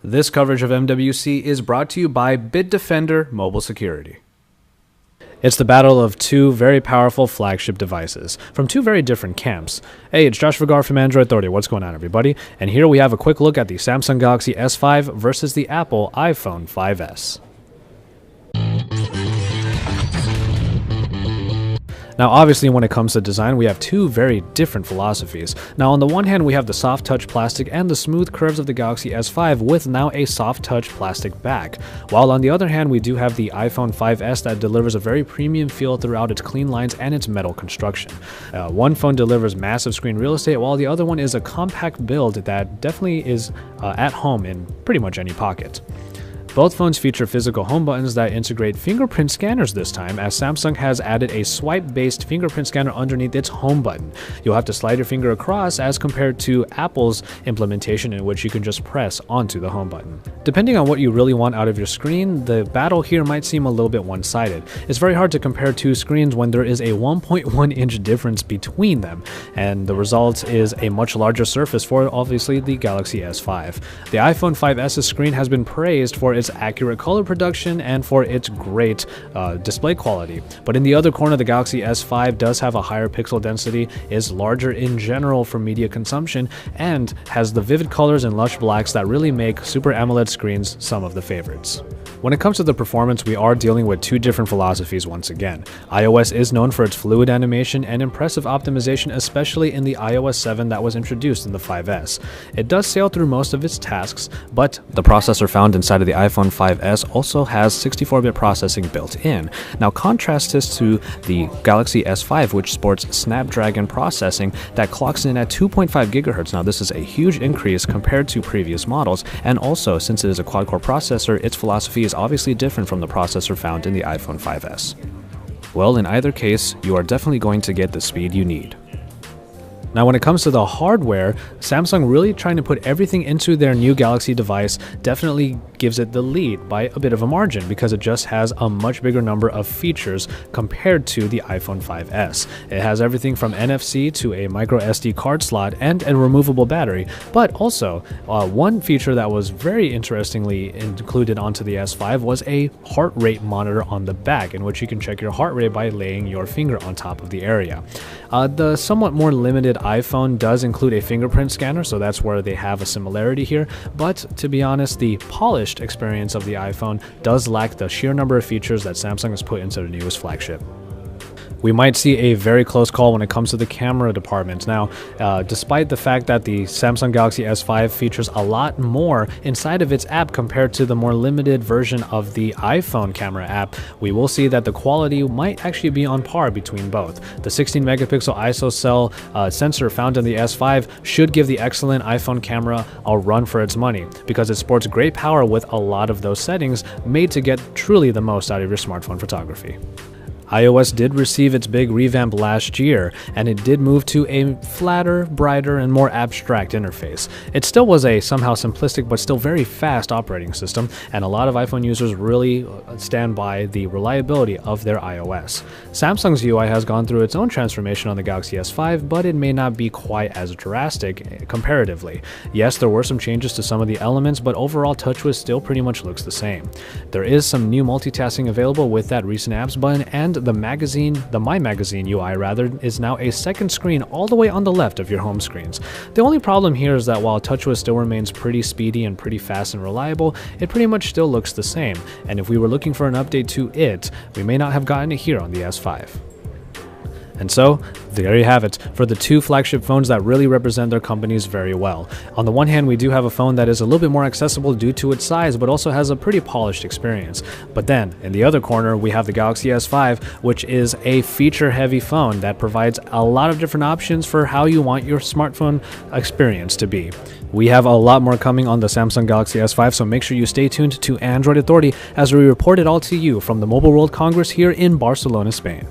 This coverage of MWC is brought to you by Bitdefender Mobile Security. It's the battle of two very powerful flagship devices from two very different camps. Hey, it's Josh Vergara from Android Authority. What's going on, everybody? And here we have a quick look at the Samsung Galaxy S5 versus the Apple iPhone 5S. Now, obviously, when it comes to design, we have two very different philosophies. Now, on the one hand, we have the soft touch plastic and the smooth curves of the Galaxy S5 with now a soft touch plastic back. While on the other hand, we do have the iPhone 5S that delivers a very premium feel throughout its clean lines and its metal construction. One phone delivers massive screen real estate, while the other one is a compact build that definitely is at home in pretty much any pocket. Both phones feature physical home buttons that integrate fingerprint scanners this time, as Samsung has added a swipe-based fingerprint scanner underneath its home button. You'll have to slide your finger across as compared to Apple's implementation, in which you can just press onto the home button. Depending on what you really want out of your screen, the battle here might seem a little bit one-sided. It's very hard to compare two screens when there is a 1.1 inch difference between them, and the result is a much larger surface for obviously the Galaxy S5. The iPhone 5S's screen has been praised for its accurate color production and for its great display quality. But in the other corner, the Galaxy S5 does have a higher pixel density, is larger in general for media consumption, and has the vivid colors and lush blacks that really make Super AMOLED screens some of the favorites. When it comes to the performance, we are dealing with two different philosophies once again. iOS is known for its fluid animation and impressive optimization, especially in the iOS 7 that was introduced in the 5S. It does sail through most of its tasks, but the processor found inside of the iPhone 5S also has 64-bit processing built in. Now, contrast this to the Galaxy S5, which sports Snapdragon processing that clocks in at 2.5 GHz. Now, this is a huge increase compared to previous models, and also, since it is a quad-core processor, its philosophy is obviously different from the processor found in the iPhone 5S. Well, in either case, you are definitely going to get the speed you need. Now, when it comes to the hardware, Samsung really trying to put everything into their new Galaxy device definitely gives it the lead by a bit of a margin, because it just has a much bigger number of features compared to the iPhone 5S. It has everything from NFC to a micro SD card slot and a removable battery, but also one feature that was very interestingly included onto the S5 was a heart rate monitor on the back, in which you can check your heart rate by laying your finger on top of the area. The somewhat more limited iPhone does include a fingerprint scanner, so that's where they have a similarity here, but to be honest, the polished experience of the iPhone does lack the sheer number of features that Samsung has put into the newest flagship. We might see a very close call when it comes to the camera department. Now, despite the fact that the Samsung Galaxy S5 features a lot more inside of its app compared to the more limited version of the iPhone camera app, we will see that the quality might actually be on par between both. The 16 megapixel ISO cell sensor found in the S5 should give the excellent iPhone camera a run for its money, because it sports great power with a lot of those settings made to get truly the most out of your smartphone photography. iOS did receive its big revamp last year, and it did move to a flatter, brighter, and more abstract interface. It still was a somehow simplistic but still very fast operating system, and a lot of iPhone users really stand by the reliability of their iOS. Samsung's UI has gone through its own transformation on the Galaxy S5, but it may not be quite as drastic comparatively. Yes, there were some changes to some of the elements, but overall TouchWiz still pretty much looks the same. There is some new multitasking available with that recent apps button, and the My Magazine UI is now a second screen all the way on the left of your home screens. The only problem here is that while TouchWiz still remains pretty speedy and pretty fast and reliable, it pretty much still looks the same, and if we were looking for an update to it, we may not have gotten it here on the S5. And so, there you have it, for the two flagship phones that really represent their companies very well. On the one hand, we do have a phone that is a little bit more accessible due to its size, but also has a pretty polished experience. But then, in the other corner, we have the Galaxy S5, which is a feature-heavy phone that provides a lot of different options for how you want your smartphone experience to be. We have a lot more coming on the Samsung Galaxy S5, so make sure you stay tuned to Android Authority as we report it all to you from the Mobile World Congress here in Barcelona, Spain.